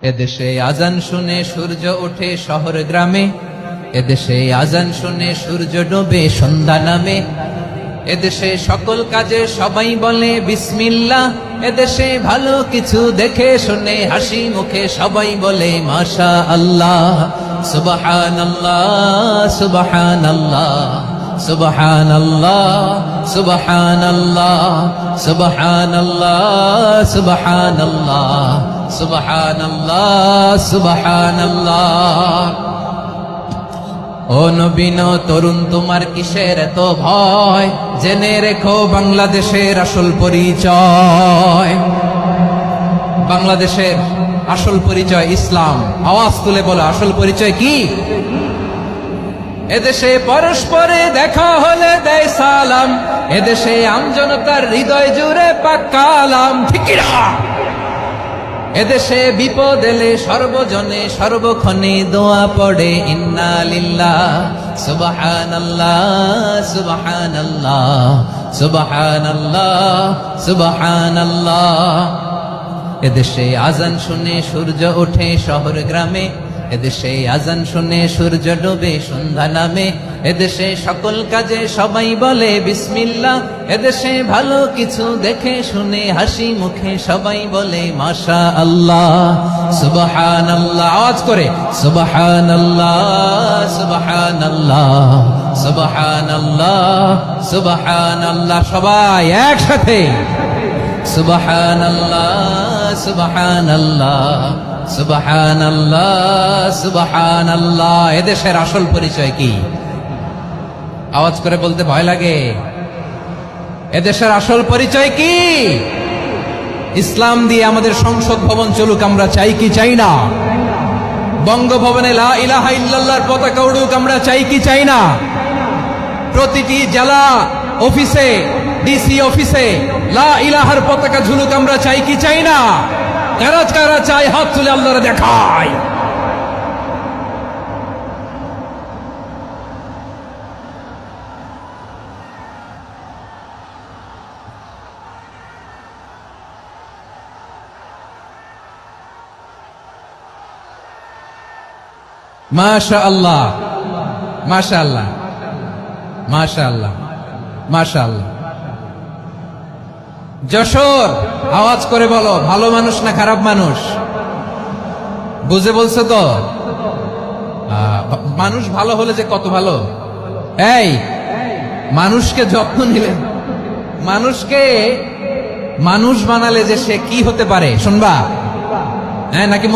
এদেশে আজান শুনে সূর্য ওঠে শহর গ্রামে, এদেশে আজান শুনে সূর্য ডোবে সন্ধ্যা নামে, এদেশে সকল কাজে সবাই বলে বিসমিল্লাহ, এদেশে ভালো কিছু দেখে শুনে হাসি মুখে সবাই বলে মাশা আল্লাহ। সুবহানাল্লাহ সুবহানাল্লাহ সুবহানাল্লাহ সুবহানাল্লাহ সুবহানাল্লাহ সুবহানাল্লাহ সুবহানাল্লাহ সুবহানাল্লাহ। ও নবীন তরুণ তোমার কিসের এত ভয়, জেনে রেখো বাংলাদেশের আসল পরিচয়। বাংলাদেশের আসল পরিচয় ইসলাম। আওয়াজ তুলে বলো আসল পরিচয় কি? এদেশে পরস্পরে দেখা হলে দেয় সালাম, এদেশে আমজনতার হৃদয় জুড়ে পাক্কা আলাম। ঠিক কি না? এদেশে বিপদ এলে সর্বজনে সর্বক্ষণে দোয়া পড়ে ইন্না লিল্লাহ সুবহানাল্লাহ সুবহানাল্লাহ সুবহানাল্লাহ সুবহানাল্লাহ। এদেশে আজান শুনে সূর্য ওঠে শহর গ্রামে, এদেশে আজান শুনে সূর্য ডোবে সন্ধ্যা নামে, এদেশে সকল কাজে সবাই বলে বিসমিল্লাহ, এদেশে ভালো কিছু দেখে শুনে হাসি মুখে সবাই বলে মাশা আল্লাহ। সুবহানাল্লাহ আওয়াজ করে সুবহানাল্লাহ সুবহানাল্লাহ সুবহানাল্লাহ সুবহানাল্লাহ। সবাই একসাথে সুবহানাল্লাহ সুবহানাল্লাহ সুবহানাল্লাহ সুবহানাল্লাহ। এদেশের আসল পরিচয় কি? আওয়াজ করে বলতে ভয় লাগে। এদেশের আসল পরিচয় কি? ইসলাম দিয়ে আমাদের সংসদ ভবন চলুক, আমরা চাই কি চাই না? বঙ্গভবনে লা ইলাহা ইল্লাল্লাহর পতাকা উড়ুক, আমরা চাই কি চাই না? প্রতিটি জেলা অফিসে ডিসি অফিসে লা ইলাহার পতাকা ঝুলুক, আমরা চাই কি চাই না? কারা কারা চাই হাত তুলে আল্লাহরে দেখায়। মাশাআল্লাহ মাশাআল্লাহ মাশাআল্লাহ মাশাআল্লাহ। যশোর আওয়াজ করে বলো ভালো মানুষ না খারাপ মানুষ? বুঝে বলছো তো? মানুষ ভালো হলে যে কত ভালো। এই মানুষকে যত্ন নিলে, মানুষকে মানুষ বানালে যে সে কি হতে পারে শুনবা? হ্যাঁ নাকি